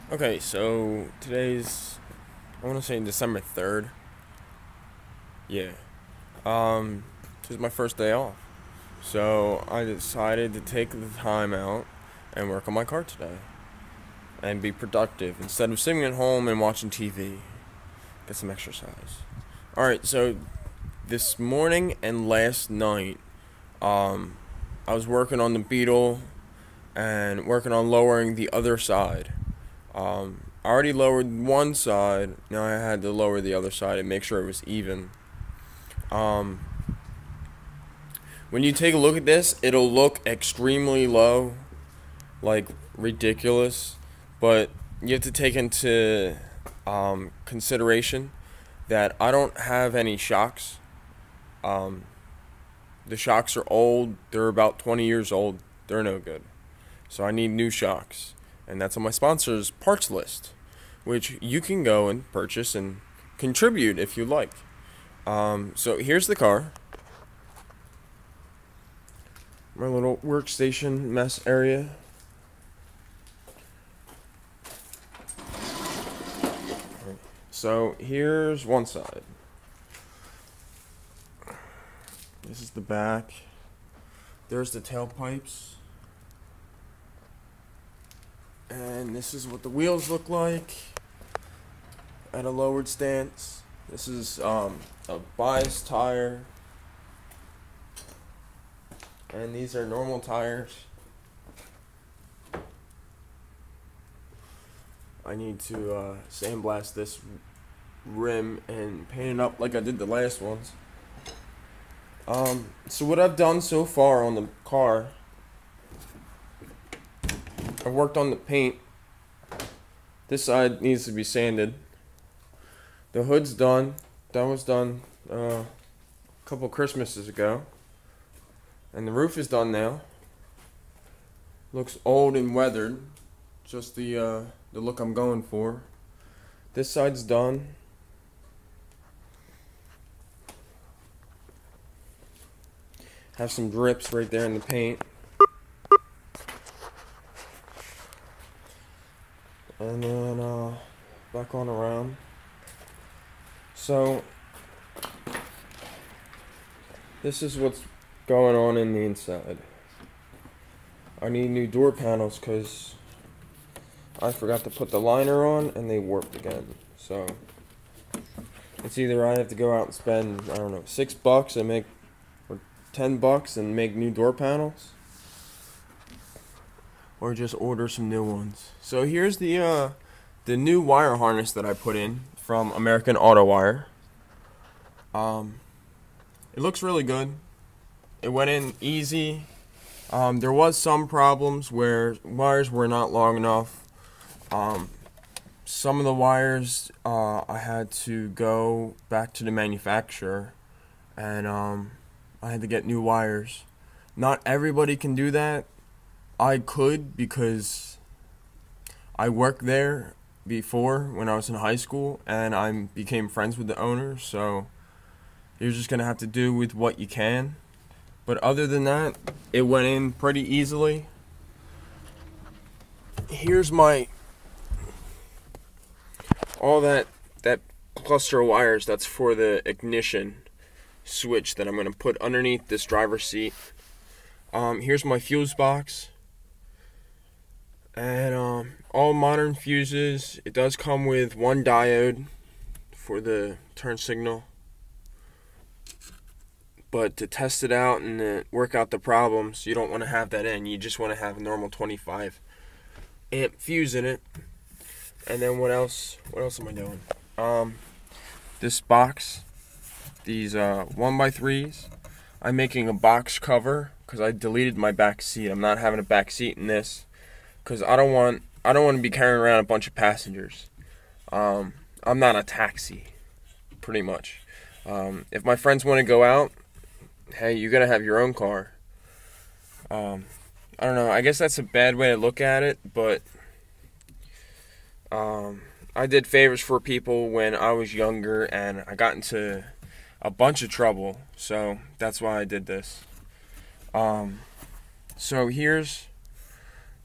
Okay, so today's, I want to say December 3rd. Yeah. This is my first day off. So I decided to take the time out and work on my car today and be productive instead of sitting at home and watching TV. Get some exercise. Alright, so this morning and last night, I was working on the Beetle and working on lowering the other side. I already lowered one side. Now I had to lower the other side and make sure it was even. Um, when you take a look at this, it'll look extremely low, like ridiculous, but you have to take into consideration that I don't have any shocks. Um, the shocks are old. They're about 20 years old. They're no good. So I need new shocks. And that's on my sponsor's parts list, which you can go and purchase and contribute if you like. So here's the car. My little workstation mess area. So here's one side. This is the back. There's the tailpipes. And this is what the wheels look like at a lowered stance. This is a bias tire. And these are normal tires. I need to sandblast this rim and paint it up like I did the last ones. So what I've done so far on the car, I've worked on the paint. This side needs to be sanded. The hood's done. That was done a couple Christmases ago. And the roof is done now. Looks old and weathered. Just the look I'm going for. This side's done. Have some drips right there in the paint. And then back on around. So this is what's going on in the inside. I need new door panels because I forgot to put the liner on and they warped again. So it's either I have to go out and spend, I don't know, $6 and make, or $10 and make new door panels, or just order some new ones. So here's the new wire harness that I put in from American Auto Wire. It looks really good. It went in easy. There was some problems where wires were not long enough. Some of the wires I had to go back to the manufacturer and I had to get new wires. Not everybody can do that. I could because I worked there before when I was in high school and I became friends with the owner, so you're just gonna have to do with what you can. But other than that, it went in pretty easily. Here's my all that cluster of wires. That's for the ignition switch that I'm gonna put underneath this driver's seat. Here's my fuse box. And all modern fuses. It does come with one diode for the turn signal. But to test it out and work out the problems, you don't want to have that in. You just want to have a normal 25 amp fuse in it. And then what else? What else am I doing? This box, these 1x3s. I'm making a box cover because I deleted my back seat. I'm not having a back seat in this because I don't want to be carrying around a bunch of passengers. I'm not a taxi, pretty much. If my friends want to go out, hey, you gotta have your own car. I don't know. I guess that's a bad way to look at it, but I did favors for people when I was younger, and I got into a bunch of trouble. So that's why I did this. So here's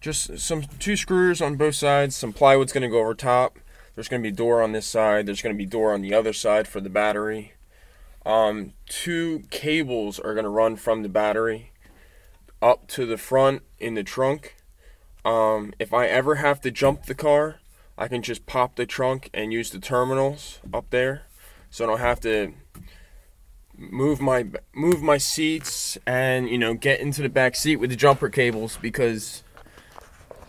just some 2 screws on both sides. Some plywood's going to go over top. There's going to be a door on this side. There's going to be a door on the other side for the battery. 2 cables are going to run from the battery up to the front in the trunk. If I ever have to jump the car, I can just pop the trunk and use the terminals up there, so I don't have to move my seats and, you know, get into the back seat with the jumper cables, because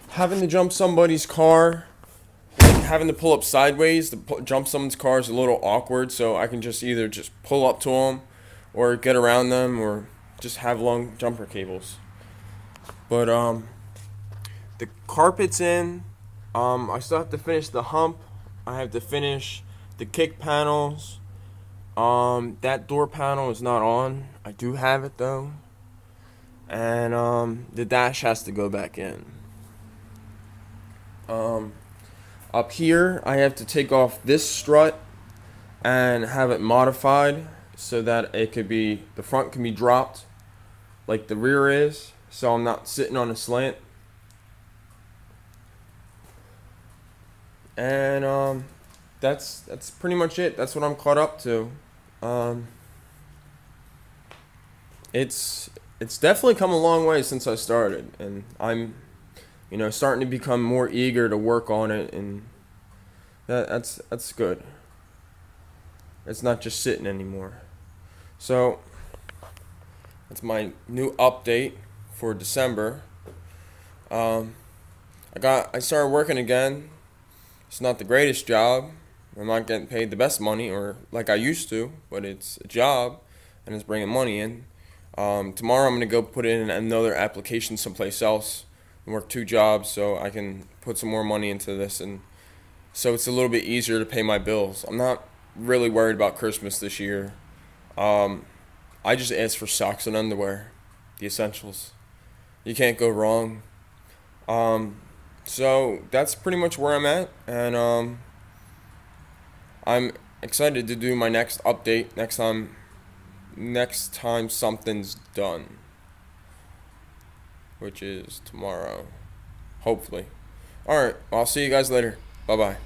having to jump somebody's car, having to pull up sideways to jump someone's car is a little awkward. So I can just either just pull up to them or get around them or just have long jumper cables. But the carpet's in. I still have to finish the hump. I have to finish the kick panels. That door panel is not on. I do have it though. And the dash has to go back in. Up here I have to take off this strut and have it modified so that it could be, the front can be dropped like the rear is, so I'm not sitting on a slant. And that's pretty much it. That's what I'm caught up to. It's definitely come a long way since I started, and I'm, you know, starting to become more eager to work on it, and that's good. It's not just sitting anymore. So that's my new update for December. I started working again. It's not the greatest job. I'm not getting paid the best money or like I used to, but it's a job and it's bringing money in. Tomorrow I'm going to go put in another application someplace else and work 2 jobs so I can put some more money into this, and so it's a little bit easier to pay my bills. I'm not really worried about Christmas this year. I just asked for socks and underwear, the essentials. You can't go wrong. So that's pretty much where I'm at, and I'm excited to do my next update next time something's done, which is tomorrow, hopefully. Alright, I'll see you guys later. Bye bye.